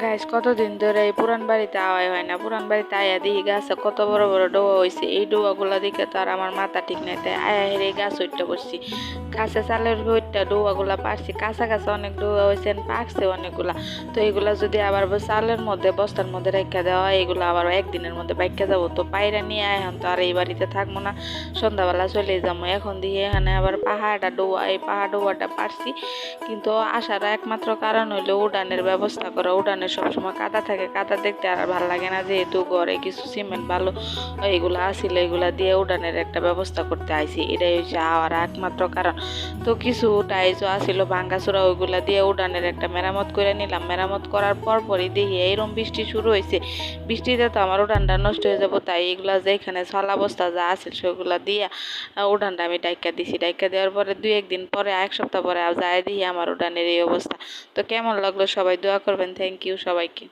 Guys কতদিন ধরে এই পুরান বাড়িতে আওয়াই হয় না। পুরান বাড়িতে আয়া দেখি গাছে কত বড় বড় ডোয়া হয়েছে। এই ডোয়াগুলা দেখে তো আর আমার মাথা ঠিক নাই, তাই আয়া হেরে গাছ উঠতে বসছি। গাছে চালের উঠটা ডোয়াগুলা পারছি, কাঁচা কাঁচা অনেক ডোয়া হয়েছে, পাকছে অনেকগুলা। তো এগুলা যদি আবার চালের মধ্যে বস্তার মধ্যে রেখে দেওয়া হয়, এগুলো আবার একদিনের মধ্যে বাইকে যাবো। তো পায়রা নিয়ে এখন তো আর এই বাড়িতে থাকবো না, সন্ধ্যাবেলা চলে যাবো। এখন দিয়ে এখানে আবার পাহাড়টা ডোয়া, এই পাহাড় ডোয়াটা পারছি। কিন্তু আসার একমাত্র কারণ হইলো উড়ানের ব্যবস্থা করা। উড়ানে সবসময় কাদা থাকে, কাদা দেখতে আর ভালো লাগে না, যেহেতু ঘরে কিছু সিমেন্ট বালু এগুলো আসিল, এগুলা দিয়ে উড়ানের একটা ব্যবস্থা করতে আইছি। এটাই হচ্ছে আর একমাত্র কারণ। তো কিছু টাইজও আসিল ভাঙ্গাচোরা, ওইগুলা দিয়ে উড়ানের একটা মেরামত করে নিলাম। মেরামত করার পরই দেখি এইরকম বৃষ্টি শুরু হয়েছে। বৃষ্টিতে তো আমার উড়ানটা নষ্ট হয়ে যাবো, তাই এগুলা যেখানে ছলা বস্তা যা আছে সেগুলা দিয়ে উড়ানটা আমি ডাইকা দিছি। ডাইকা দেওয়ার পরে 2-1 দিন পরে, 1 সপ্তাহ পরে যায় দিই আমার উড়ানের এই অবস্থা। তো কেমন লাগলো সবাই দোয়া করবেন। থ্যাংক ইউ সবাইকে।